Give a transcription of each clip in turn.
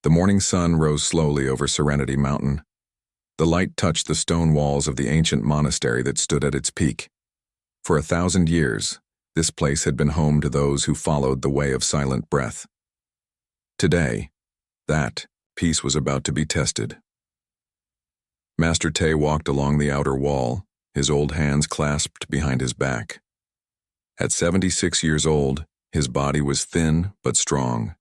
The morning sun rose slowly over Serenity Mountain. The light touched the stone walls of the ancient monastery that stood at its peak. For 1,000 years, this place had been home to those who followed the way of silent breath. Today, that peace was about to be tested. Master Tay walked along the outer wall, his old hands clasped behind his back. At 76 years old, his body was thin but strong.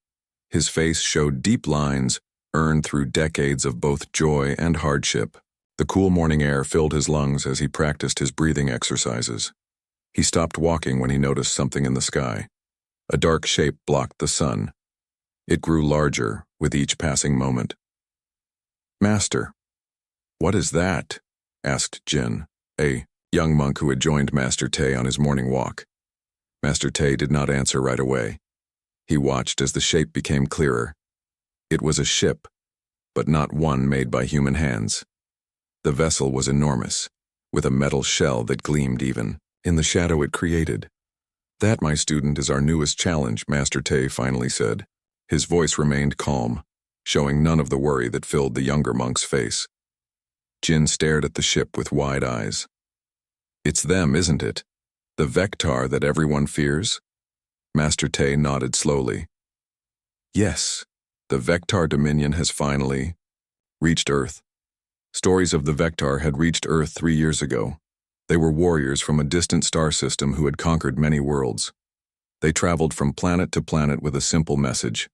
His face showed deep lines earned through decades of both joy and hardship. The cool morning air filled his lungs as he practiced his breathing exercises. He stopped walking when he noticed something in the sky. A dark shape blocked the sun. It grew larger with each passing moment. "Master, what is that?" asked Jin, a young monk who had joined Master Tay on his morning walk. Master Tay did not answer right away. He watched as the shape became clearer. It was a ship, but not one made by human hands. The vessel was enormous, with a metal shell that gleamed even in the shadow it created. "That, my student, is our newest challenge," Master Tay finally said. His voice remained calm, showing none of the worry that filled the younger monk's face. Jin stared at the ship with wide eyes. "It's them, isn't it? The Vectar that everyone fears?" Master Tay nodded slowly. "Yes, the Vectar Dominion has finally reached Earth." Stories of the Vectar had reached Earth 3 years ago. They were warriors from a distant star system who had conquered many worlds. They traveled from planet to planet with a simple message: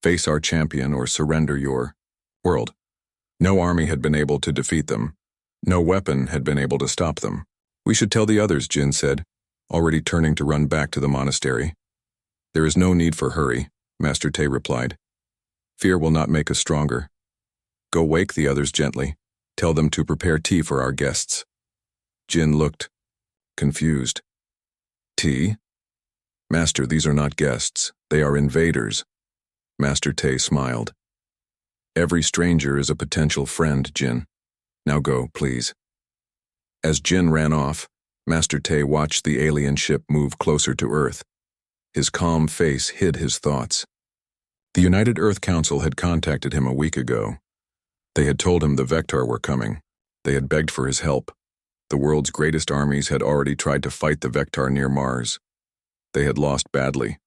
face our champion or surrender your world. No army had been able to defeat them. No weapon had been able to stop them. "We should tell the others," Jin said, already turning to run back to the monastery. "There is no need for hurry," Master Tay replied. "Fear will not make us stronger. Go wake the others gently. Tell them to prepare tea for our guests." Jin looked confused. "Tea? Master, these are not guests. They are invaders." Master Tay smiled. "Every stranger is a potential friend, Jin. Now go, please." As Jin ran off, Master Tay watched the alien ship move closer to Earth. His calm face hid his thoughts. The United Earth Council had contacted him a week ago. They had told him the Vectar were coming. They had begged for his help. The world's greatest armies had already tried to fight the Vectar near Mars. They had lost badly.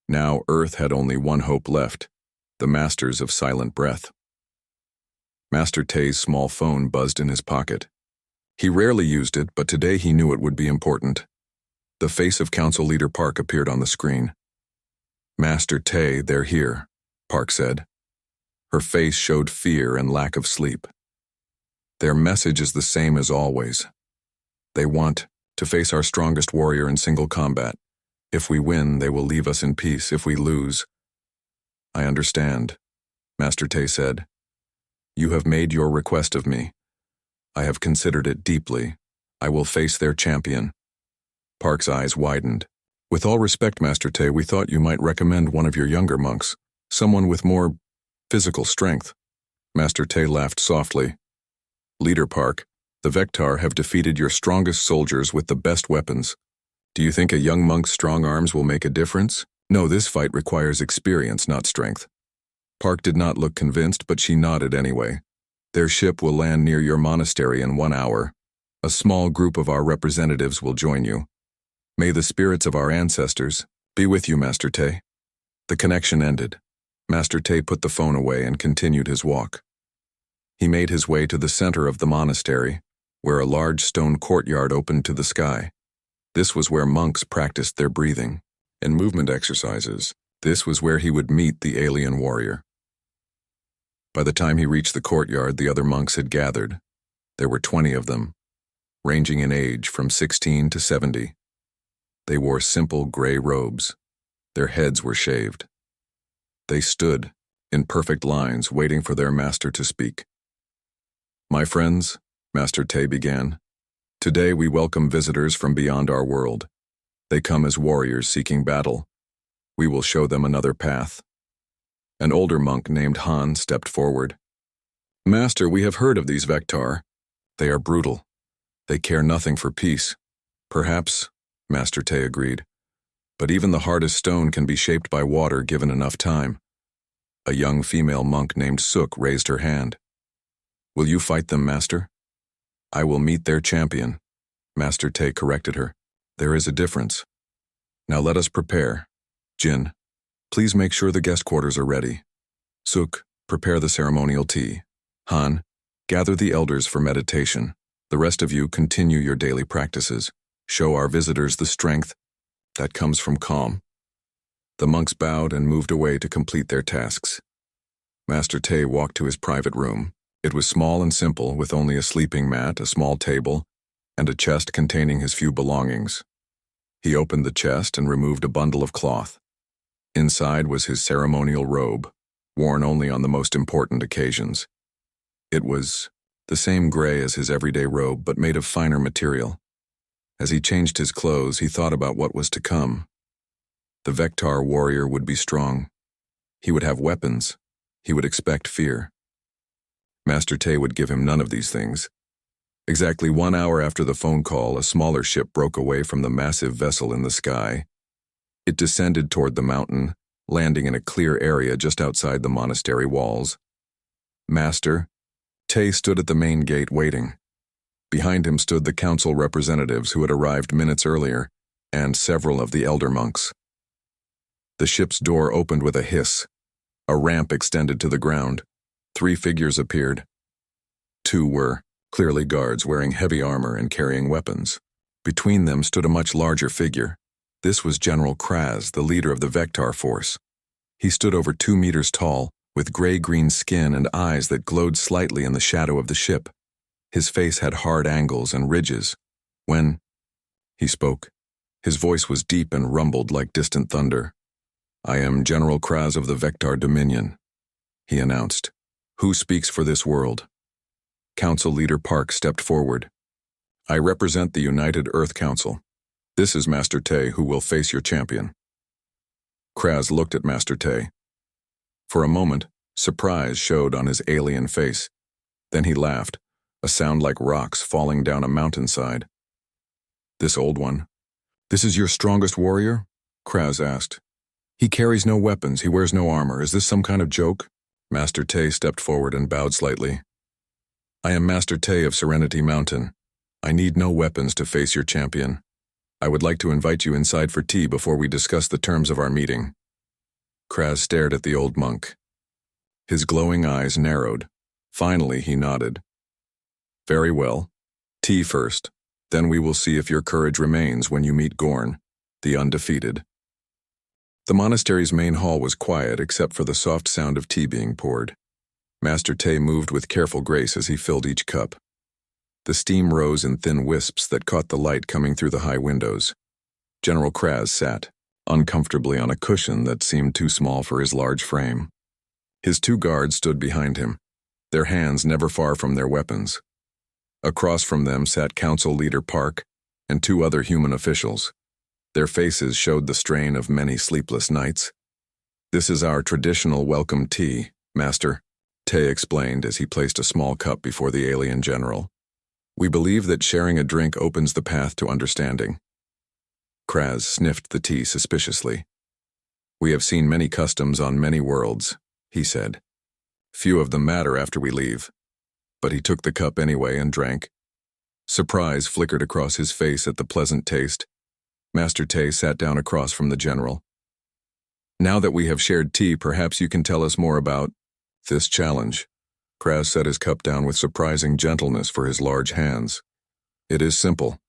Now Earth had only one hope left: the Masters of Silent Breath. Master Tay's small phone buzzed in his pocket. He rarely used it, but today he knew it would be important. The face of Council Leader Park appeared on the screen. "Master Tay, they're here," Park said. Her face showed fear and lack of sleep. "Their message is the same as always. They want to face our strongest warrior in single combat. If we win, they will leave us in peace. If we lose—" "I understand," Master Tay said. "You have made your request of me. I have considered it deeply. I will face their champion." Park's eyes widened. "With all respect, Master Tay, we thought you might recommend one of your younger monks, someone with more physical strength." Master Tay laughed softly. "Leader Park, the Vectar have defeated your strongest soldiers with the best weapons. Do you think a young monk's strong arms will make a difference? No, this fight requires experience, not strength." Park did not look convinced, but she nodded anyway. "Their ship will land near your monastery in 1 hour. A small group of our representatives will join you. May the spirits of our ancestors be with you, Master Tay." The connection ended. Master Tay put the phone away and continued his walk. He made his way to the center of the monastery, where a large stone courtyard opened to the sky. This was where monks practiced their breathing and movement exercises. This was where he would meet the alien warrior. By the time he reached the courtyard, the other monks had gathered. There were 20 of them, ranging in age from 16 to 70. They wore simple gray robes. Their heads were shaved. They stood in perfect lines, waiting for their master to speak. "My friends," Master Tay began, "today we welcome visitors from beyond our world. They come as warriors seeking battle. We will show them another path." An older monk named Han stepped forward. "Master, we have heard of these Vectar. They are brutal. They care nothing for peace." "Perhaps," Master Tay agreed. "But even the hardest stone can be shaped by water given enough time. A young female monk named Suk raised her hand. "Will you fight them, Master?" "I will meet their champion." Master Te corrected her. "There is a difference. Now let us prepare. Jin, please make sure the guest quarters are ready. Suk, prepare the ceremonial tea. Han, gather the elders for meditation. The rest of you continue your daily practices. Show our visitors the strength that comes from calm." The monks bowed and moved away to complete their tasks. Master Te walked to his private room. It was small and simple, with only a sleeping mat, a small table, and a chest containing his few belongings. He opened the chest and removed a bundle of cloth. Inside was his ceremonial robe, worn only on the most important occasions. It was the same gray as his everyday robe, but made of finer material. As he changed his clothes, he thought about what was to come. The Vectar warrior would be strong. He would have weapons. He would expect fear. Master Te would give him none of these things. Exactly 1 hour after the phone call, a smaller ship broke away from the massive vessel in the sky. It descended toward the mountain, landing in a clear area just outside the monastery walls. Master Te stood at the main gate waiting. Behind him stood the council representatives who had arrived minutes earlier, and several of the elder monks. The ship's door opened with a hiss. A ramp extended to the ground. 3 figures appeared. 2 were clearly guards wearing heavy armor and carrying weapons. Between them stood a much larger figure. This was General Kraz, the leader of the Vectar force. He stood over 2 meters tall, with gray-green skin and eyes that glowed slightly in the shadow of the ship. His face had hard angles and ridges. When he spoke, his voice was deep and rumbled like distant thunder. "I am General Kraz of the Vectar Dominion," he announced. "Who speaks for this world?" Council Leader Park stepped forward. "I represent the United Earth Council. This is Master Te, who will face your champion." Kraz looked at Master Te. For a moment, surprise showed on his alien face. Then he laughed, a sound like rocks falling down a mountainside. "This old one. This is your strongest warrior?" Kraz asked. "He carries no weapons, he wears no armor. Is this some kind of joke?" Master Te stepped forward and bowed slightly. "I am Master Te of Serenity Mountain. I need no weapons to face your champion. I would like to invite you inside for tea before we discuss the terms of our meeting." Kraz stared at the old monk. His glowing eyes narrowed. Finally, he nodded. "Very well. Tea first. Then we will see if your courage remains when you meet Gorn, the undefeated." The monastery's main hall was quiet except for the soft sound of tea being poured. Master Te moved with careful grace as he filled each cup. The steam rose in thin wisps that caught the light coming through the high windows. General Kraz sat, uncomfortably on a cushion that seemed too small for his large frame. His 2 guards stood behind him, their hands never far from their weapons. Across from them sat Council Leader Park and 2 other human officials. Their faces showed the strain of many sleepless nights. "This is our traditional welcome tea, Master," Te explained as he placed a small cup before the alien general. "We believe that sharing a drink opens the path to understanding." Kraz sniffed the tea suspiciously. "We have seen many customs on many worlds," he said. "Few of them matter after we leave." But he took the cup anyway and drank. Surprise flickered across his face at the pleasant taste. Master Te sat down across from the general. "Now that we have shared tea, perhaps you can tell us more about this challenge." Kraz set his cup down with surprising gentleness for his large hands. "It is simple.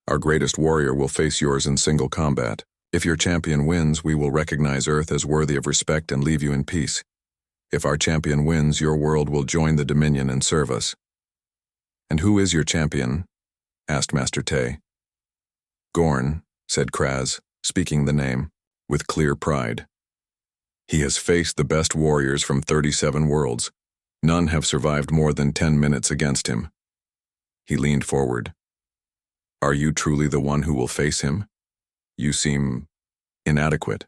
Our greatest warrior will face yours in single combat. If your champion wins, we will recognize Earth as worthy of respect and leave you in peace. If our champion wins, your world will join the Dominion and serve us." "And who is your champion?" asked Master Te. "Gorn," said Kraz, speaking the name, with clear pride. "He has faced the best warriors from 37 worlds. None have survived more than 10 minutes against him." He leaned forward. "Are you truly the one who will face him? You seem inadequate."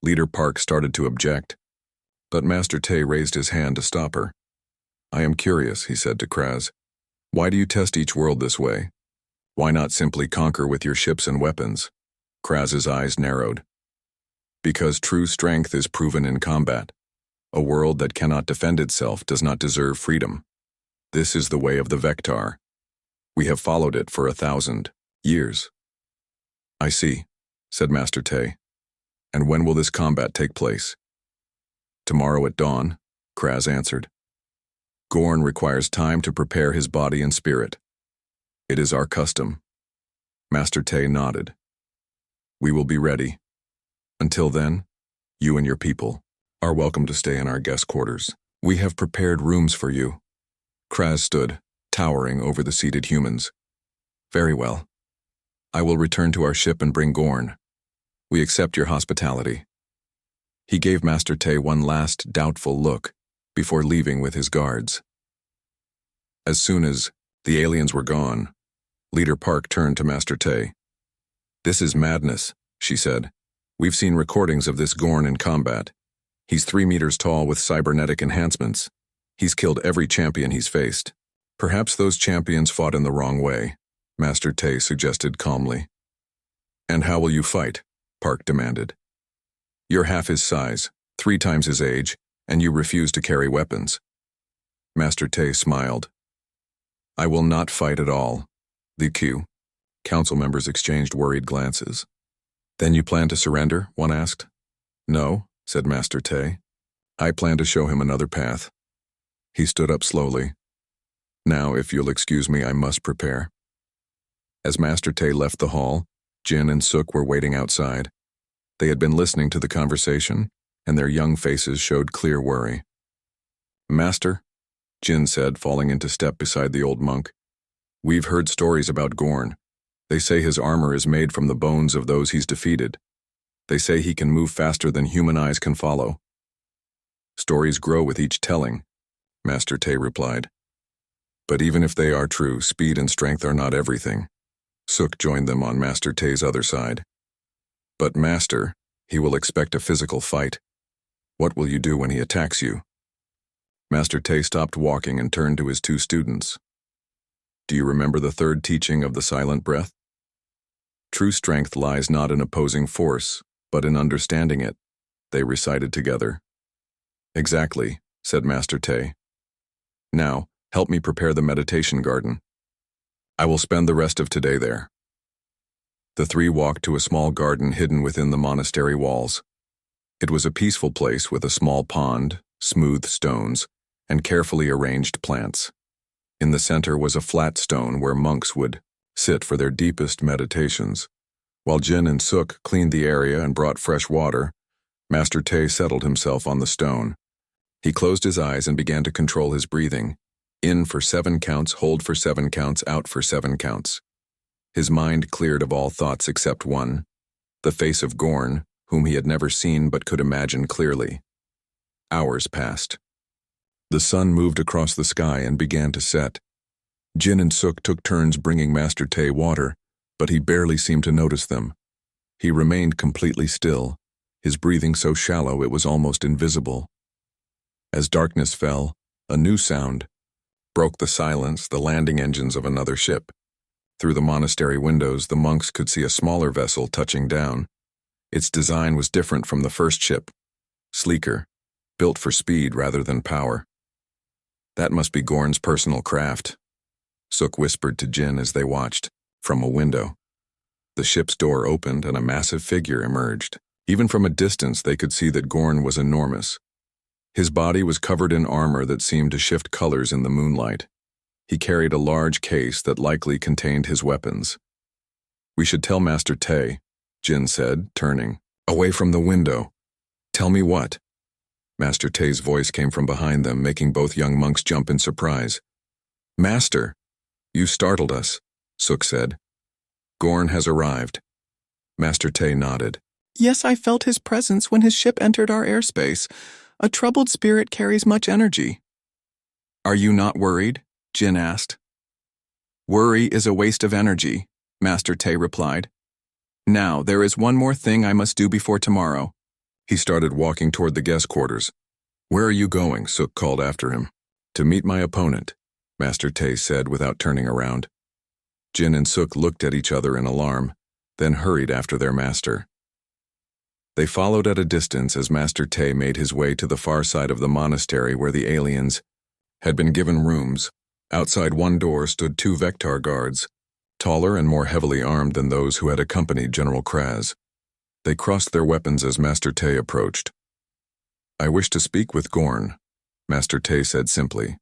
Leader Park started to object, but Master Te raised his hand to stop her. "I am curious," he said to Kraz. "Why do you test each world this way? Why not simply conquer with your ships and weapons?" Kraz's eyes narrowed. "Because true strength is proven in combat. A world that cannot defend itself does not deserve freedom. This is the way of the Vectar. We have followed it for 1,000 years. I see, said Master Tay. And when will this combat take place? Tomorrow at dawn, Kraz answered. Gorn requires time to prepare his body and spirit. It is our custom. Master Tay nodded. We will be ready. Until then, you and your people are welcome to stay in our guest quarters. We have prepared rooms for you. Kraz stood, towering over the seated humans. Very well. I will return to our ship and bring Gorn. We accept your hospitality. He gave Master Tay one last doubtful look before leaving with his guards. As soon as the aliens were gone, Leader Park turned to Master Tay. This is madness, she said. We've seen recordings of this Gorn in combat. He's 3 meters tall with cybernetic enhancements. He's killed every champion he's faced. Perhaps those champions fought in the wrong way, Master Tay suggested calmly. And how will you fight? Park demanded. You're half his size, 3 times his age, and you refuse to carry weapons. Master Tay smiled. I will not fight at all. The council members exchanged worried glances. Then you plan to surrender? One asked. No, said Master Tay. I plan to show him another path. He stood up slowly. Now, if you'll excuse me, I must prepare. As Master Tay left the hall, Jin and Suk were waiting outside. They had been listening to the conversation, and their young faces showed clear worry. Master, Jin said, falling into step beside the old monk. We've heard stories about Gorn. They say his armor is made from the bones of those he's defeated. They say he can move faster than human eyes can follow. Stories grow with each telling, Master Tay replied. But even if they are true, speed and strength are not everything. Suk joined them on Master Tay's other side. But Master, he will expect a physical fight. What will you do when he attacks you? Master Tay stopped walking and turned to his 2 students. Do you remember the 3rd teaching of the silent breath? True strength lies not in opposing force, but in understanding it, they recited together. Exactly, said Master Tay. Now, help me prepare the meditation garden. I will spend the rest of today there. The 3 walked to a small garden hidden within the monastery walls. It was a peaceful place with a small pond, smooth stones, and carefully arranged plants. In the center was a flat stone where monks would sit for their deepest meditations. While Jin and Suk cleaned the area and brought fresh water, Master Tay settled himself on the stone. He closed his eyes and began to control his breathing. In for 7 counts, hold for 7 counts, out for 7 counts. His mind cleared of all thoughts except one, the face of Gorn, whom he had never seen but could imagine clearly. Hours passed. The sun moved across the sky and began to set. Jin and Suk took turns bringing Master Tay water, but he barely seemed to notice them. He remained completely still, his breathing so shallow it was almost invisible. As darkness fell, a new sound broke the silence, the landing engines of another ship. Through the monastery windows, the monks could see a smaller vessel touching down. Its design was different from the first ship, sleeker, built for speed rather than power. That must be Gorn's personal craft, Suk whispered to Jin as they watched, from a window. The ship's door opened and a massive figure emerged. Even from a distance they could see that Gorn was enormous. His body was covered in armor that seemed to shift colors in the moonlight. He carried a large case that likely contained his weapons. We should tell Master Tay, Jin said, turning away from the window. Tell me what? Master Tay's voice came from behind them, making both young monks jump in surprise. Master, you startled us, Suk said. Gorn has arrived. Master Tay nodded. Yes, I felt his presence when his ship entered our airspace. A troubled spirit carries much energy. Are you not worried? Jin asked. Worry is a waste of energy, Master Tay replied. Now, there is one more thing I must do before tomorrow. He started walking toward the guest quarters. Where are you going? Suk called after him. To meet my opponent, Master Tay said without turning around. Jin and Suk looked at each other in alarm, then hurried after their master. They followed at a distance as Master Tay made his way to the far side of the monastery where the aliens had been given rooms. Outside one door stood 2 Vectar guards, taller and more heavily armed than those who had accompanied General Kraz. They crossed their weapons as Master Tay approached. "I wish to speak with Gorn," Master Tay said simply.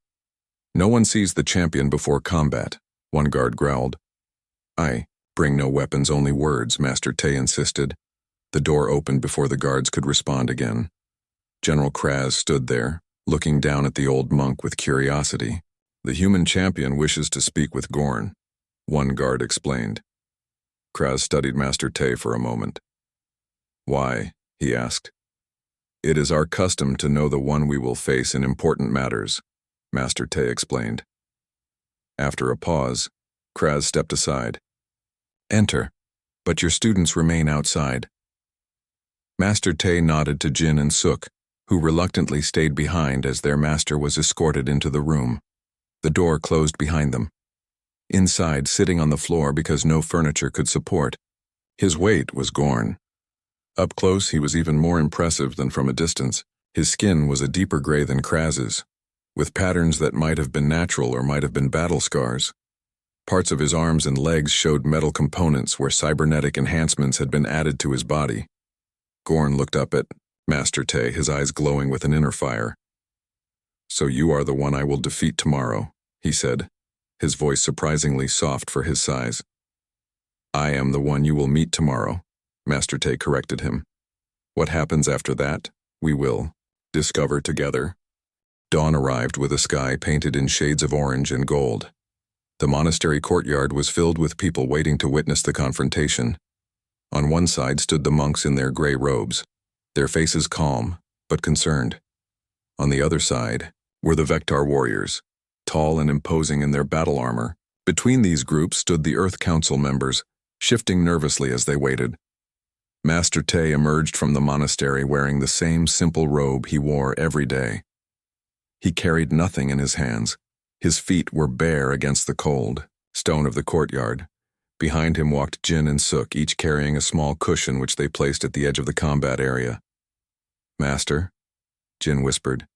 "No one sees the champion before combat," one guard growled. "I bring no weapons, only words," Master Tay insisted. The door opened before the guards could respond again. General Kraz stood there, looking down at the old monk with curiosity. "The human champion wishes to speak with Gorn," one guard explained. Kraz studied Master Tay for a moment. "Why?" he asked. "It is our custom to know the one we will face in important matters," Master Tay explained. After a pause, Kraz stepped aside. "Enter, but your students remain outside." Master Tay nodded to Jin and Suk, who reluctantly stayed behind as their master was escorted into the room. The door closed behind them. Inside, sitting on the floor because no furniture could support, his weight was Gorn. Up close, he was even more impressive than from a distance. His skin was a deeper gray than Kraz's, with patterns that might have been natural or might have been battle scars. Parts of his arms and legs showed metal components where cybernetic enhancements had been added to his body. Gorn looked up at Master Tay, his eyes glowing with an inner fire. "So you are the one I will defeat tomorrow," he said, his voice surprisingly soft for his size. "I am the one you will meet tomorrow," Master Tay corrected him. "What happens after that, we will discover together." Dawn arrived with a sky painted in shades of orange and gold. The monastery courtyard was filled with people waiting to witness the confrontation. On one side stood the monks in their gray robes, their faces calm but concerned. On the other side were the Vectar warriors, tall and imposing in their battle armor. Between these groups stood the Earth Council members, shifting nervously as they waited. Master Tay emerged from the monastery wearing the same simple robe he wore every day. He carried nothing in his hands. His feet were bare against the cold stone of the courtyard. Behind him walked Jin and Suk, each carrying a small cushion which they placed at the edge of the combat area. "Master," Jin whispered,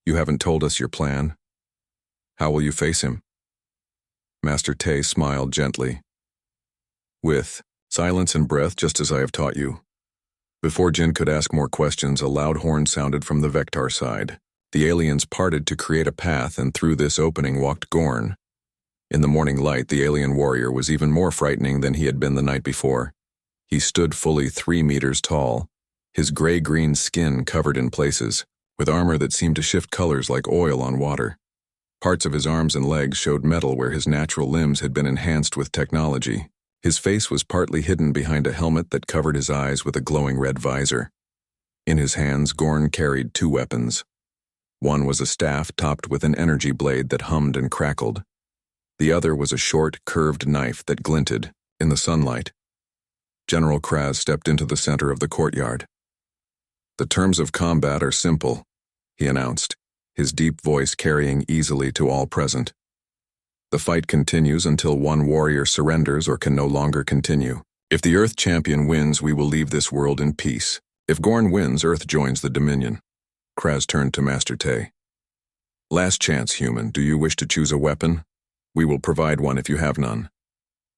"you haven't told us your plan. How will you face him?" Master Tay smiled gently. "With silence and breath, just as I have taught you." Before Jin could ask more questions, a loud horn sounded from the Vectar side. The aliens parted to create a path, and through this opening walked Gorn. In the morning light, the alien warrior was even more frightening than he had been the night before. He stood fully 3 meters tall, his gray-green skin covered in places, with armor that seemed to shift colors like oil on water. Parts of his arms and legs showed metal where his natural limbs had been enhanced with technology. His face was partly hidden behind a helmet that covered his eyes with a glowing red visor. In his hands, Gorn carried 2 weapons. One was a staff topped with an energy blade that hummed and crackled. The other was a short, curved knife that glinted in the sunlight. General Kraz stepped into the center of the courtyard. "The terms of combat are simple," he announced, his deep voice carrying easily to all present. "The fight continues until one warrior surrenders or can no longer continue. If the Earth champion wins, we will leave this world in peace. If Gorn wins, Earth joins the Dominion." Kraz turned to Master Tay. "Last chance, human. Do you wish to choose a weapon? We will provide one if you have none."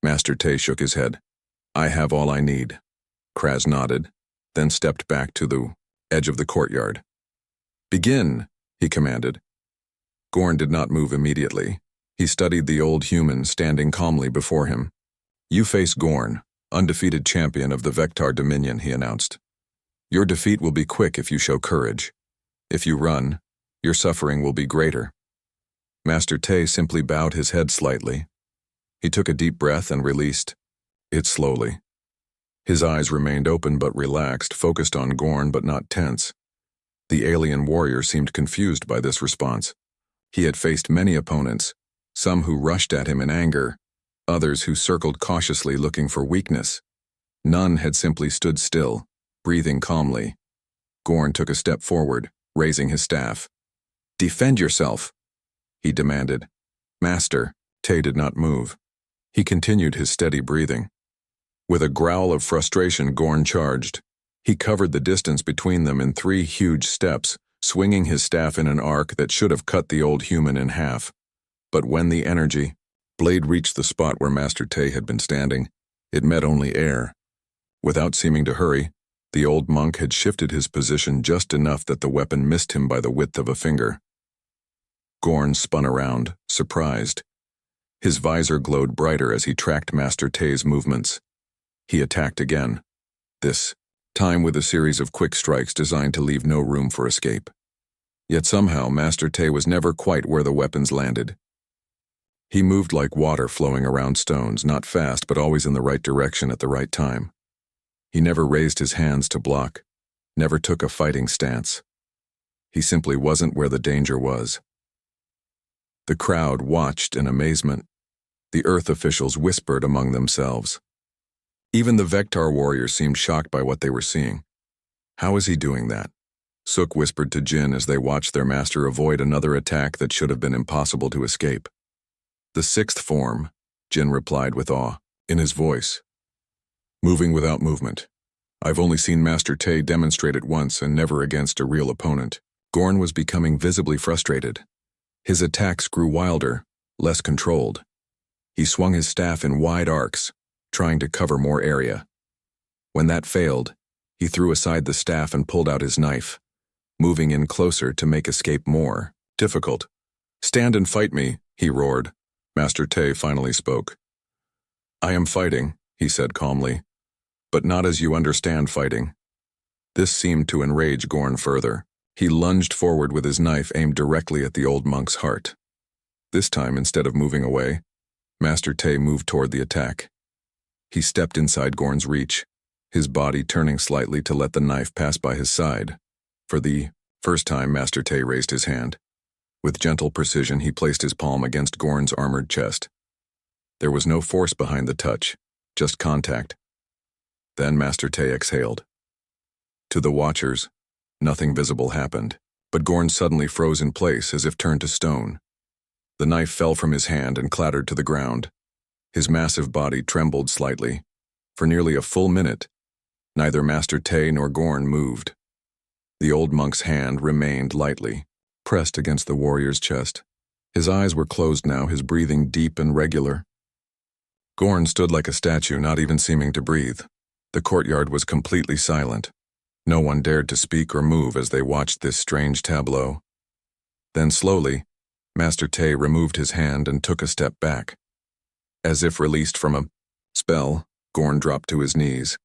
Master Tay shook his head. "I have all I need." Kraz nodded, then stepped back to the edge of the courtyard. "Begin," he commanded. Gorn did not move immediately. He studied the old human standing calmly before him. "You face Gorn, undefeated champion of the Vectar Dominion," he announced. "Your defeat will be quick if you show courage. If you run, your suffering will be greater." Master Tay simply bowed his head slightly. He took a deep breath and released it slowly. His eyes remained open but relaxed, focused on Gorn but not tense. The alien warrior seemed confused by this response. He had faced many opponents, some who rushed at him in anger, others who circled cautiously looking for weakness. None had simply stood still, breathing calmly. Gorn took a step forward, raising his staff. "Defend yourself," he demanded. "Master," Tay did not move. He continued his steady breathing. With a growl of frustration, Gorn charged. He covered the distance between them in 3 huge steps, swinging his staff in an arc that should have cut the old human in half. But when the energy blade reached the spot where Master Tay had been standing, it met only air. Without seeming to hurry, the old monk had shifted his position just enough that the weapon missed him by the width of a finger. Gorn spun around, surprised. His visor glowed brighter as he tracked Master Tay's movements. He attacked again, this time with a series of quick strikes designed to leave no room for escape. Yet somehow Master Tay was never quite where the weapons landed. He moved like water flowing around stones, not fast but always in the right direction at the right time. He never raised his hands to block, never took a fighting stance. He simply wasn't where the danger was. The crowd watched in amazement. The Earth officials whispered among themselves. Even the Vectar warriors seemed shocked by what they were seeing. How is he doing that? Suk whispered to Jin as they watched their master avoid another attack that should have been impossible to escape. The 6th form, Jin replied with awe, in his voice. Moving without movement. I've only seen Master Tay demonstrate it once and never against a real opponent. Gorn was becoming visibly frustrated. His attacks grew wilder, less controlled. He swung his staff in wide arcs, trying to cover more area. When that failed, he threw aside the staff and pulled out his knife, moving in closer to make escape more difficult. Stand and fight me, he roared. Master Tay finally spoke. I am fighting, he said calmly, but not as you understand fighting. This seemed to enrage Gorn further. He lunged forward with his knife aimed directly at the old monk's heart. This time, instead of moving away, Master Tay moved toward the attack. He stepped inside Gorn's reach, his body turning slightly to let the knife pass by his side. For the first time, Master Tay raised his hand. With gentle precision, he placed his palm against Gorn's armored chest. There was no force behind the touch, just contact. Then Master Tay exhaled. To the watchers, nothing visible happened, but Gorn suddenly froze in place as if turned to stone. The knife fell from his hand and clattered to the ground. His massive body trembled slightly. For nearly a full minute, neither Master Tay nor Gorn moved. The old monk's hand remained lightly pressed against the warrior's chest. His eyes were closed now, his breathing deep and regular. Gorn stood like a statue, not even seeming to breathe. The courtyard was completely silent. No one dared to speak or move as they watched this strange tableau. Then slowly, Master Tay removed his hand and took a step back. As if released from a spell, Gorn dropped to his knees.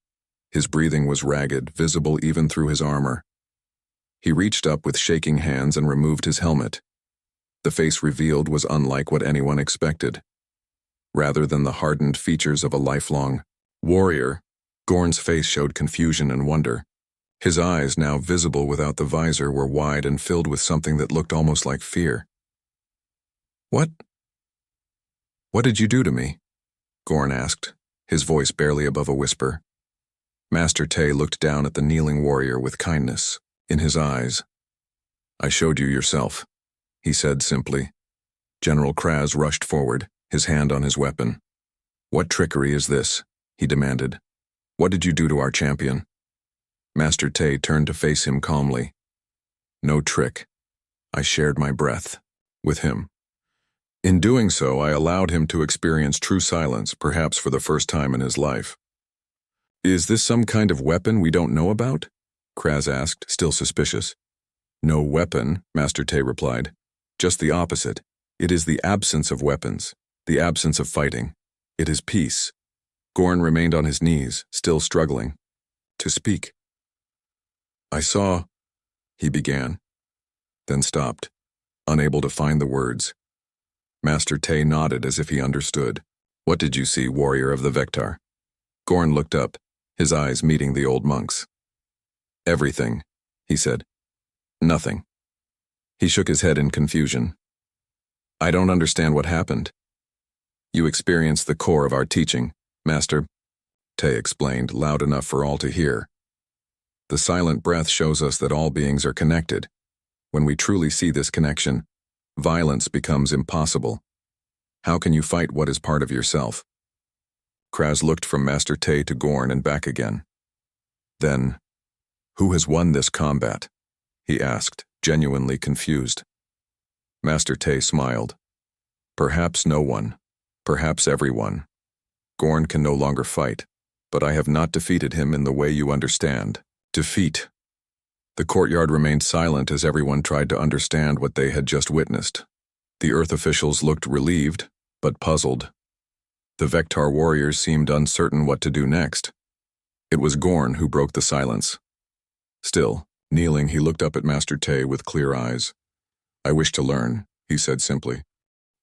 His breathing was ragged, visible even through his armor. He reached up with shaking hands and removed his helmet. The face revealed was unlike what anyone expected. Rather than the hardened features of a lifelong warrior, Gorn's face showed confusion and wonder. His eyes, now visible without the visor, were wide and filled with something that looked almost like fear. What did you do to me? Gorn asked, his voice barely above a whisper. Master Tay looked down at the kneeling warrior with kindness in his eyes. I showed you yourself, he said simply. General Kraz rushed forward, his hand on his weapon. What trickery is this? He demanded. What did you do to our champion? Master Tay turned to face him calmly. No trick. I shared my breath with him. In doing so, I allowed him to experience true silence, perhaps for the first time in his life. Is this some kind of weapon we don't know about? Kraz asked, still suspicious. No weapon, Master Tay replied. Just the opposite. It is the absence of weapons, the absence of fighting. It is peace. Gorn remained on his knees, still struggling to speak. I saw, he began, then stopped, unable to find the words. Master Tay nodded as if he understood. What did you see, warrior of the Vectar? Gorn looked up, his eyes meeting the old monk's. Everything, he said. Nothing. He shook his head in confusion. I don't understand what happened. You experienced the core of our teaching, Master, Tay explained, loud enough for all to hear. The silent breath shows us that all beings are connected. When we truly see this connection, violence becomes impossible. How can you fight what is part of yourself? Kraz looked from Master Tay to Gorn and back again. Then, Who has won this combat? He asked, genuinely confused. Master Tay smiled. Perhaps no one. Perhaps everyone. Gorn can no longer fight, but I have not defeated him in the way you understand. Defeat. The courtyard remained silent as everyone tried to understand what they had just witnessed. The Earth officials looked relieved, but puzzled. The Vectar warriors seemed uncertain what to do next. It was Gorn who broke the silence. Still, kneeling, he looked up at Master Tay with clear eyes. I wish to learn, he said simply.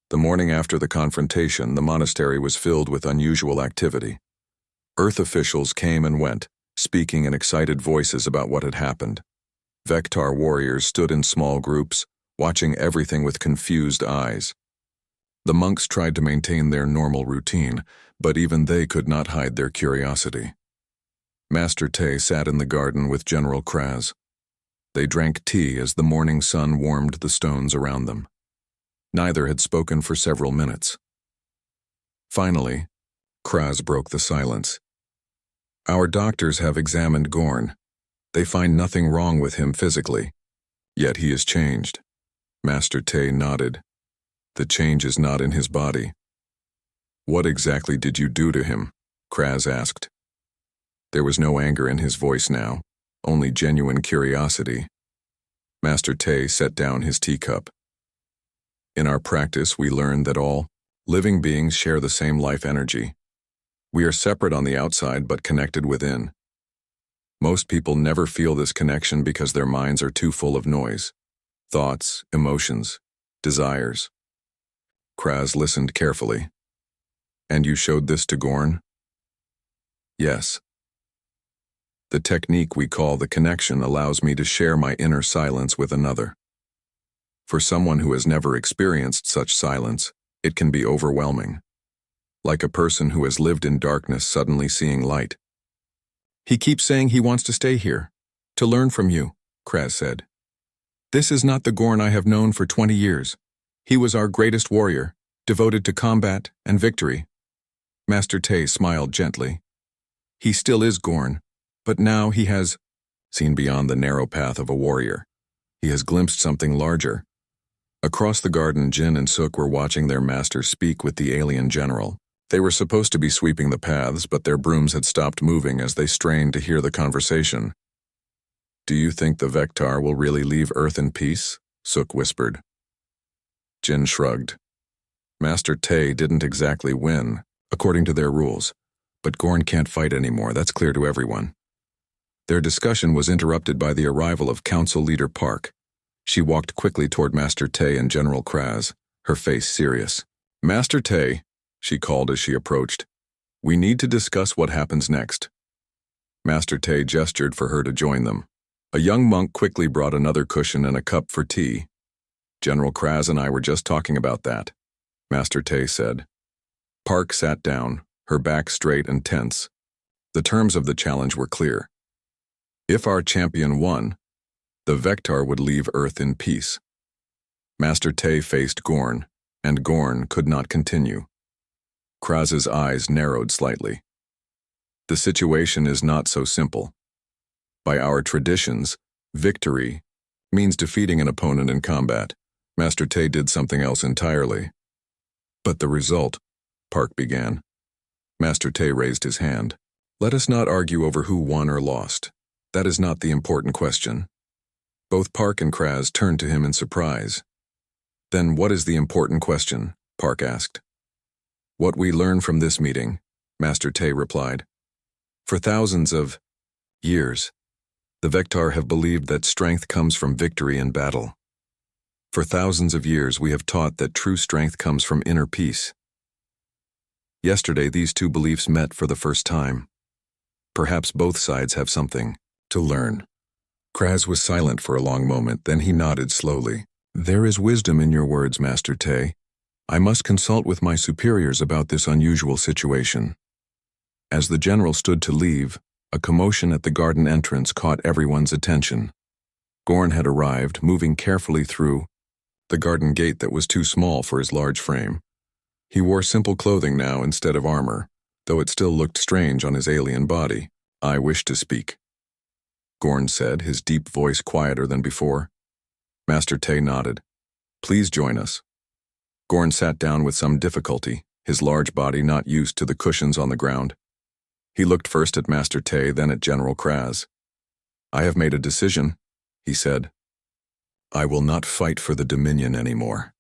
The morning after the confrontation, the monastery was filled with unusual activity. Earth officials came and went, speaking in excited voices about what had happened. Vectar warriors stood in small groups, watching everything with confused eyes. The monks tried to maintain their normal routine, but even they could not hide their curiosity. Master Tay sat in the garden with General Kraz. They drank tea as the morning sun warmed the stones around them. Neither had spoken for several minutes. Finally, Kraz broke the silence. Our doctors have examined Gorn. They find nothing wrong with him physically. Yet he has changed. Master Tay nodded. The change is not in his body. What exactly did you do to him? Kraz asked. There was no anger in his voice now, only genuine curiosity. Master Tay set down his teacup. In our practice, we learned that all living beings share the same life energy. We are separate on the outside but connected within. Most people never feel this connection because their minds are too full of noise. Thoughts, emotions, desires. Kraz listened carefully. And you showed this to Gorn? Yes. The technique we call the connection allows me to share my inner silence with another. For someone who has never experienced such silence, it can be overwhelming. Like a person who has lived in darkness suddenly seeing light. He keeps saying he wants to stay here, to learn from you, Kraz said. This is not the Gorn I have known for 20 years. He was our greatest warrior, devoted to combat and victory. Master Tay smiled gently. He still is Gorn, but now he has seen beyond the narrow path of a warrior. He has glimpsed something larger. Across the garden, Jin and Suk were watching their master speak with the alien general. They were supposed to be sweeping the paths, but their brooms had stopped moving as they strained to hear the conversation. Do you think the Vectar will really leave Earth in peace? Suk whispered. Jin shrugged. Master Tay didn't exactly win, according to their rules, but Gorn can't fight anymore, that's clear to everyone. Their discussion was interrupted by the arrival of Council Leader Park. She walked quickly toward Master Tay and General Kraz, her face serious. Master Tay, she called as she approached, we need to discuss what happens next. Master Tay gestured for her to join them. A young monk quickly brought another cushion and a cup for tea. General Kraz and I were just talking about that, Master Tay said. Park sat down, her back straight and tense. The terms of the challenge were clear. If our champion won, the Vectar would leave Earth in peace. Master Tay faced Gorn, and Gorn could not continue. Kraz's eyes narrowed slightly. The situation is not so simple. By our traditions, victory means defeating an opponent in combat. Master Tay did something else entirely. But the result, Park began. Master Tay raised his hand. Let us not argue over who won or lost. That is not the important question. Both Park and Kraz turned to him in surprise. Then what is the important question? Park asked. What we learn from this meeting, Master Tay replied. For thousands of years, the Vectar have believed that strength comes from victory in battle. For thousands of years, we have taught that true strength comes from inner peace. Yesterday, these two beliefs met for the first time. Perhaps both sides have something to learn. Kraz was silent for a long moment, then he nodded slowly. There is wisdom in your words, Master Tay. I must consult with my superiors about this unusual situation. As the general stood to leave, a commotion at the garden entrance caught everyone's attention. Gorn had arrived, moving carefully through the garden gate that was too small for his large frame. He wore simple clothing now instead of armor, though it still looked strange on his alien body. I wish to speak. Gorn said, his deep voice quieter than before. Master Tay nodded. Please join us. Gorn sat down with some difficulty, his large body not used to the cushions on the ground. He looked first at Master Tay, then at General Kraz. I have made a decision, he said. I will not fight for the Dominion anymore.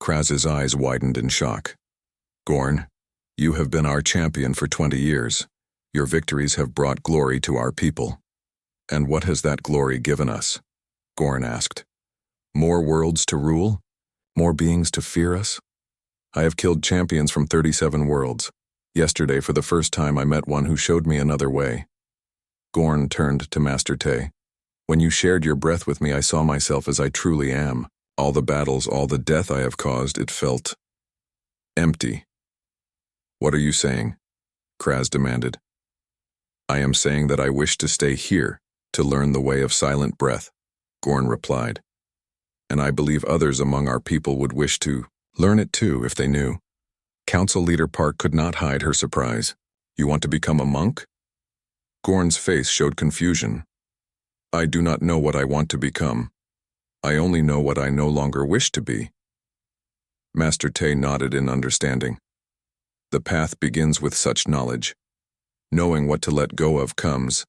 Kraz's eyes widened in shock. Gorn, you have been our champion for 20 years. Your victories have brought glory to our people. And what has that glory given us? Gorn asked. More worlds to rule? More beings to fear us? I have killed champions from 37 worlds. Yesterday, for the first time, I met one who showed me another way. Gorn turned to Master Tay. When you shared your breath with me, I saw myself as I truly am. All the battles, all the death I have caused, it felt empty. What are you saying? Kraz demanded. I am saying that I wish to stay here, to learn the way of silent breath, Gorn replied. And I believe others among our people would wish to learn it too if they knew. Council Leader Park could not hide her surprise. You want to become a monk? Gorn's face showed confusion. I do not know what I want to become. I only know what I no longer wish to be. Master Tay nodded in understanding. The path begins with such knowledge. Knowing what to let go of comes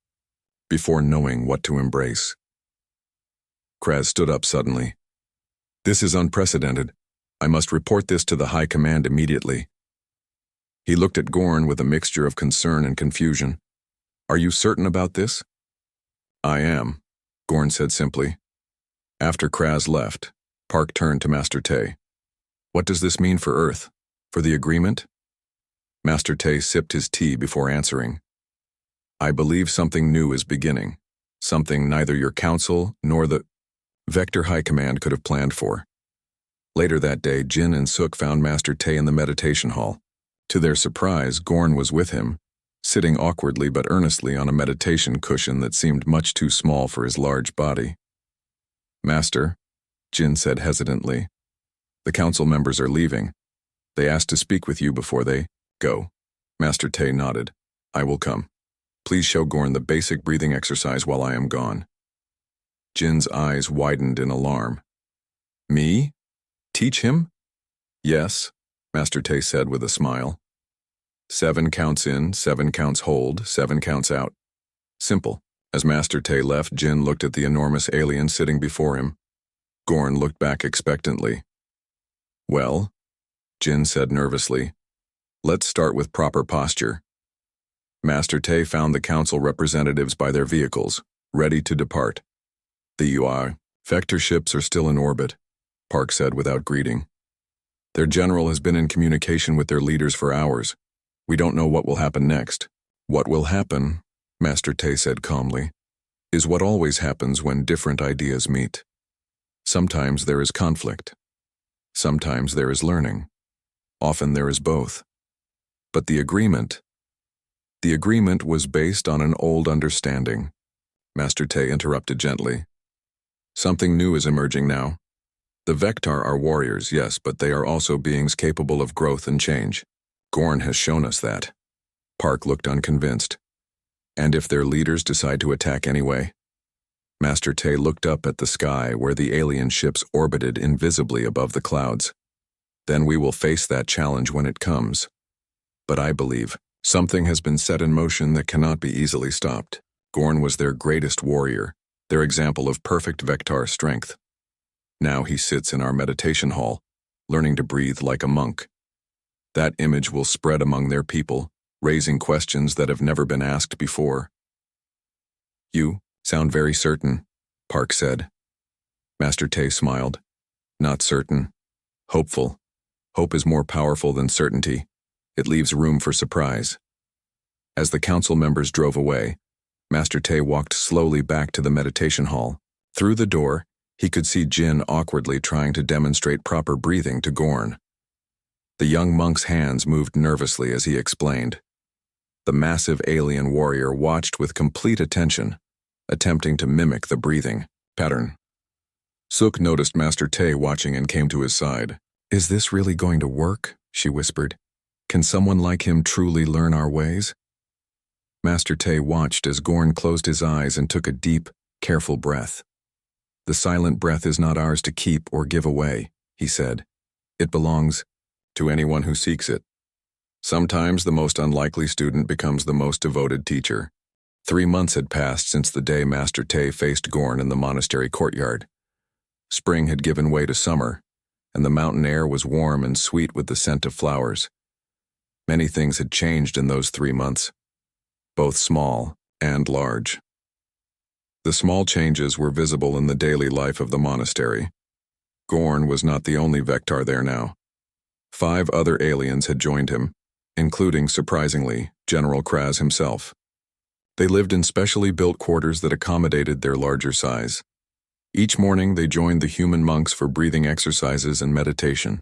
before knowing what to embrace. Kraz stood up suddenly. This is unprecedented. I must report this to the High Command immediately. He looked at Gorn with a mixture of concern and confusion. Are you certain about this? I am, Gorn said simply. After Kraz left, Park turned to Master Tay. What does this mean for Earth? For the agreement? Master Tay sipped his tea before answering. I believe something new is beginning. Something neither your council nor the Vector High Command could have planned for. Later that day, Jin and Suk found Master Tay in the meditation hall. To their surprise, Gorn was with him, sitting awkwardly but earnestly on a meditation cushion that seemed much too small for his large body. Master, Jin said hesitantly, the council members are leaving. They asked to speak with you before they go. Master Tay nodded. I will come. Please show Gorn the basic breathing exercise while I am gone. Jin's eyes widened in alarm. Me? Teach him? Yes, Master Tay said with a smile. 7 counts in, 7 counts hold, 7 counts out. Simple. As Master Tay left, Jin looked at the enormous alien sitting before him. Gorn looked back expectantly. Well, Jin said nervously, let's start with proper posture. Master Tay found the council representatives by their vehicles, ready to depart. The UI vector ships are still in orbit, Park said without greeting. Their general has been in communication with their leaders for hours. We don't know what will happen next. What will happen, Master Tay said calmly, is what always happens when different ideas meet. Sometimes there is conflict. Sometimes there is learning. Often there is both. But the agreement was based on an old understanding. Master Tay interrupted gently. Something new is emerging now. The Vectar are warriors, yes, but they are also beings capable of growth and change. Gorn has shown us that. Park looked unconvinced. And if their leaders decide to attack anyway? Master Tay looked up at the sky where the alien ships orbited invisibly above the clouds. Then we will face that challenge when it comes. But I believe something has been set in motion that cannot be easily stopped. Gorn was their greatest warrior, their example of perfect Vectar strength. Now he sits in our meditation hall, learning to breathe like a monk. That image will spread among their people, raising questions that have never been asked before. You sound very certain, Park said. Master Tay smiled. Not certain. Hopeful. Hope is more powerful than certainty. It leaves room for surprise. As the council members drove away, Master Tay walked slowly back to the meditation hall. Through the door, he could see Jin awkwardly trying to demonstrate proper breathing to Gorn. The young monk's hands moved nervously as he explained. The massive alien warrior watched with complete attention, attempting to mimic the breathing pattern. Suk noticed Master Tay watching and came to his side. Is this really going to work? She whispered. Can someone like him truly learn our ways? Master Tay watched as Gorn closed his eyes and took a deep, careful breath. "The silent breath is not ours to keep or give away," he said. "It belongs to anyone who seeks it." Sometimes the most unlikely student becomes the most devoted teacher. 3 months had passed since the day Master Tay faced Gorn in the monastery courtyard. Spring had given way to summer, and the mountain air was warm and sweet with the scent of flowers. Many things had changed in those 3 months, both small and large. The small changes were visible in the daily life of the monastery. Gorn was not the only Vectar there now. 5 other aliens had joined him, including, surprisingly, General Kraz himself. They lived in specially built quarters that accommodated their larger size. Each morning they joined the human monks for breathing exercises and meditation.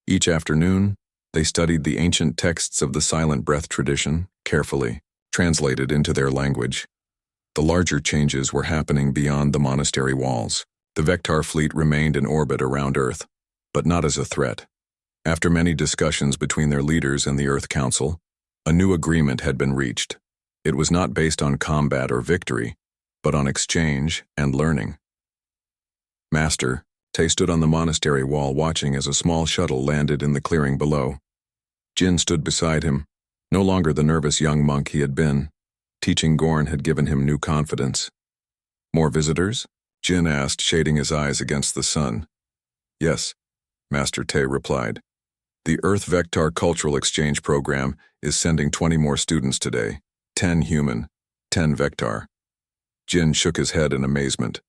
Each afternoon, they studied the ancient texts of the silent breath tradition, carefully, translated into their language. The larger changes were happening beyond the monastery walls. The Vectar fleet remained in orbit around Earth, but not as a threat. After many discussions between their leaders and the Earth Council, a new agreement had been reached. It was not based on combat or victory, but on exchange and learning. Master Tay stood on the monastery wall watching as a small shuttle landed in the clearing below. Jin stood beside him, no longer the nervous young monk he had been. Teaching Gorn had given him new confidence. "More visitors?" Jin asked, shading his eyes against the sun. "Yes," Master Tay replied. "The Earth Vectar Cultural Exchange Program is sending 20 more students today. 10 human, 10 Vectar." Jin shook his head in amazement.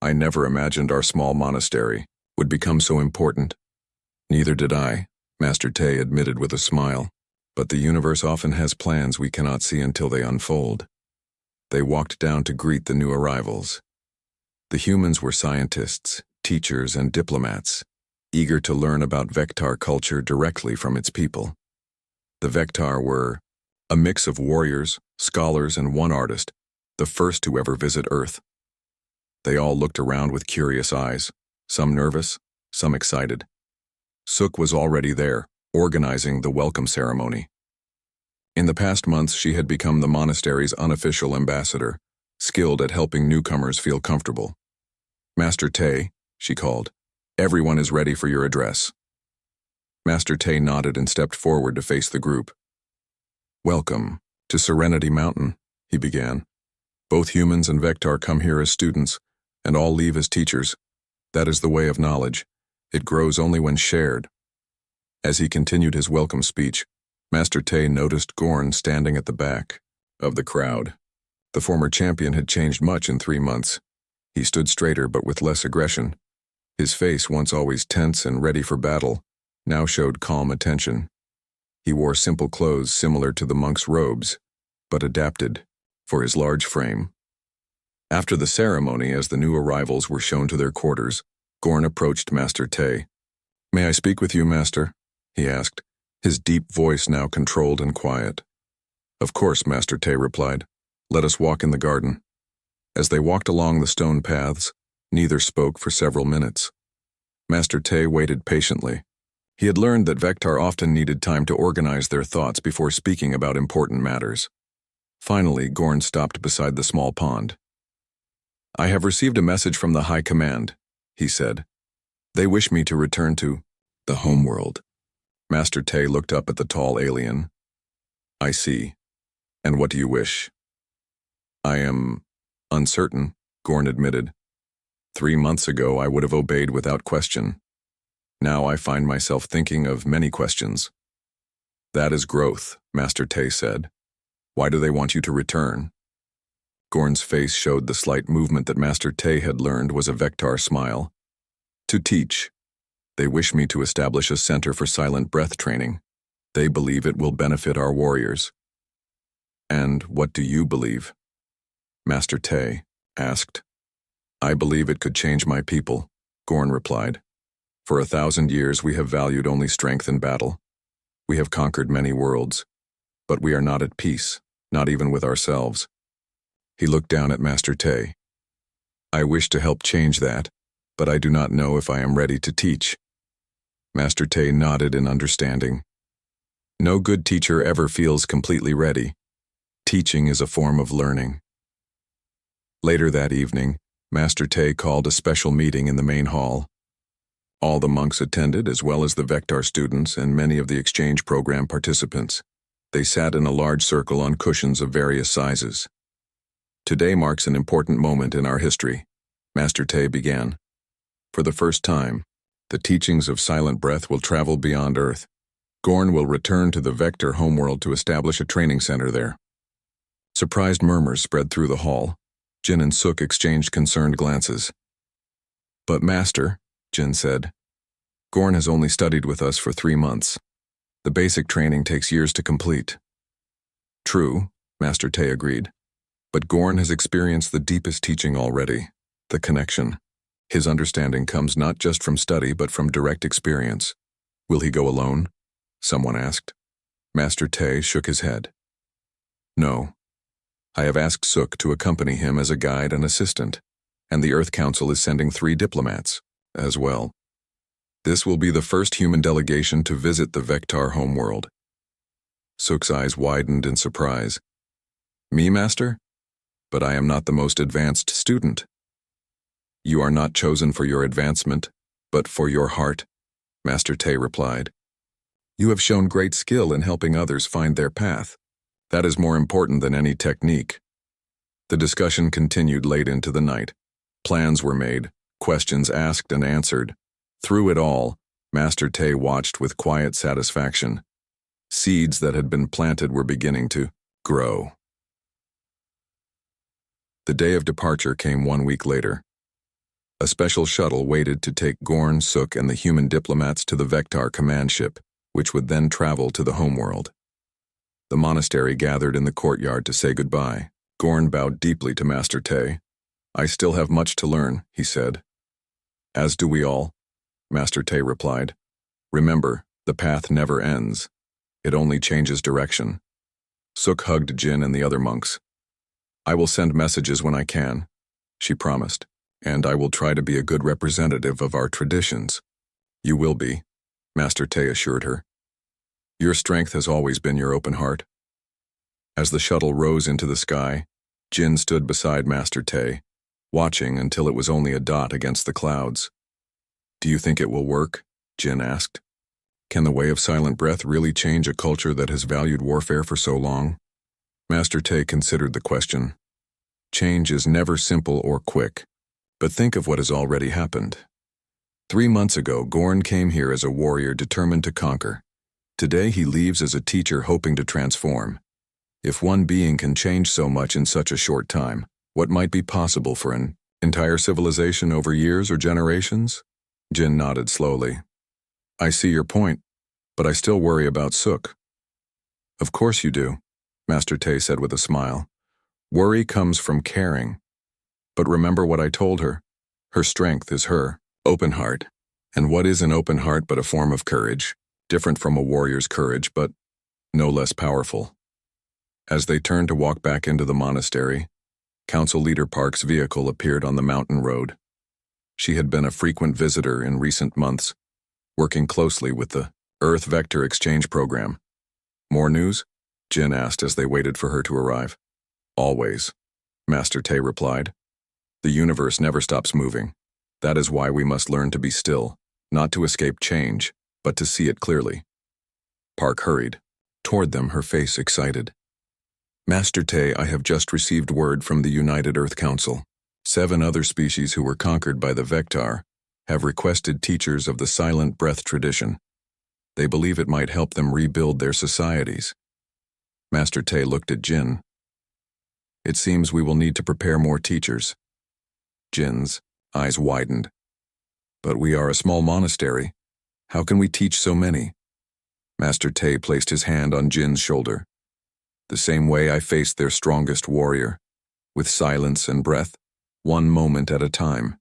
"I never imagined our small monastery would become so important." "Neither did I," Master Tay admitted with a smile. "But the universe often has plans we cannot see until they unfold." They walked down to greet the new arrivals. The humans were scientists, teachers, and diplomats, eager to learn about Vectar culture directly from its people. The Vectar were a mix of warriors, scholars, and one artist, the first to ever visit Earth. They all looked around with curious eyes, some nervous, some excited. Suk was already there, organizing the welcome ceremony. In the past months, she had become the monastery's unofficial ambassador, skilled at helping newcomers feel comfortable. "Master Tay," she called, "everyone is ready for your address." Master Tay nodded and stepped forward to face the group. "Welcome to Serenity Mountain," he began. "Both humans and Vectar come here as students, and all leave as teachers. That is the way of knowledge. It grows only when shared." As he continued his welcome speech, Master Tay noticed Gorn standing at the back of the crowd. The former champion had changed much in 3 months. He stood straighter but with less aggression. His face, once always tense and ready for battle, now showed calm attention. He wore simple clothes similar to the monk's robes, but adapted for his large frame. After the ceremony, as the new arrivals were shown to their quarters, Gorn approached Master Tay. "May I speak with you, Master?" he asked, his deep voice now controlled and quiet. "Of course," Master Tay replied. "Let us walk in the garden." As they walked along the stone paths, neither spoke for several minutes. Master Tay waited patiently. He had learned that Vectar often needed time to organize their thoughts before speaking about important matters. Finally, Gorn stopped beside the small pond. "I have received a message from the High Command," he said. "They wish me to return to the homeworld." Master Tay looked up at the tall alien. "I see. And what do you wish?" "I am uncertain," Gorn admitted. 3 months ago, I would have obeyed without question. Now I find myself thinking of many questions. "That is growth," Master Tay said. "Why do they want you to return?" Gorn's face showed the slight movement that Master Tay had learned was a Vectar smile. "To teach. They wish me to establish a center for silent breath training. They believe it will benefit our warriors." "And what do you believe?" Master Tay asked. "I believe it could change my people," Gorn replied. "For 1,000 years we have valued only strength in battle. We have conquered many worlds, but we are not at peace, not even with ourselves." He looked down at Master Tay. "I wish to help change that, but I do not know if I am ready to teach." Master Tay nodded in understanding. "No good teacher ever feels completely ready. Teaching is a form of learning. Later that evening, Master Te called a special meeting in the main hall. All the monks attended, as well as the Vectar students and many of the exchange program participants. They sat in a large circle on cushions of various sizes. Today marks an important moment in our history, Master Te began. For the first time, the teachings of Silent Breath will travel beyond Earth. Gorn will return to the Vector homeworld to establish a training center there. Surprised murmurs spread through the hall. Jin and Suk exchanged concerned glances. "But Master," Jin said, "Gorn has only studied with us for 3 months. The basic training takes years to complete." "True," Master Te agreed. "But Gorn has experienced the deepest teaching already, the connection. His understanding comes not just from study but from direct experience." "Will he go alone?" someone asked. Master Te shook his head. "No. I have asked Suk to accompany him as a guide and assistant, and the Earth Council is sending 3 diplomats as well. This will be the first human delegation to visit the Vectar homeworld." Suk's eyes widened in surprise. "Me, Master? But I am not the most advanced student." "You are not chosen for your advancement, but for your heart," Master Te replied. "You have shown great skill in helping others find their path. That is more important than any technique." The discussion continued late into the night. Plans were made, questions asked and answered. Through it all, Master Te watched with quiet satisfaction. Seeds that had been planted were beginning to grow. The day of departure came 1 week later. A special shuttle waited to take Gorn, Suk, and the human diplomats to the Vectar command ship, which would then travel to the homeworld. The monastery gathered in the courtyard to say goodbye. Gorn bowed deeply to Master Te. "I still have much to learn," he said. "As do we all," Master Te replied. "Remember, the path never ends. It only changes direction." Suk hugged Jin and the other monks. "I will send messages when I can," she promised, "and I will try to be a good representative of our traditions." "You will be," Master Te assured her. "Your strength has always been your open heart." As the shuttle rose into the sky, Jin stood beside Master Te, watching until it was only a dot against the clouds. "Do you think it will work?" Jin asked. "Can the way of Silent Breath really change a culture that has valued warfare for so long?" Master Te considered the question. "Change is never simple or quick, but think of what has already happened. 3 months ago, Gorn came here as a warrior determined to conquer. Today he leaves as a teacher hoping to transform. If one being can change so much in such a short time, what might be possible for an entire civilization over years or generations?" Jin nodded slowly. "I see your point, but I still worry about Suk." "Of course you do," Master Te said with a smile. "Worry comes from caring. But remember what I told her. Her strength is her open heart. And what is an open heart but a form of courage? Different from a warrior's courage, but no less powerful." As they turned to walk back into the monastery, Council Leader Park's vehicle appeared on the mountain road. She had been a frequent visitor in recent months, working closely with the Earth Vector Exchange Program. "More news?" Jin asked as they waited for her to arrive. "Always," Master Te replied. "The universe never stops moving. That is why we must learn to be still, not to escape change, but to see it clearly." Park hurried toward them, her face excited. "Master Te, I have just received word from the United Earth Council. 7 other species who were conquered by the Vectar have requested teachers of the Silent Breath tradition. They believe it might help them rebuild their societies." Master Te looked at Jin. "It seems we will need to prepare more teachers." Jin's eyes widened. "But we are a small monastery. How can we teach so many?" Master Te placed his hand on Jin's shoulder. "The same way I faced their strongest warrior, with silence and breath, one moment at a time."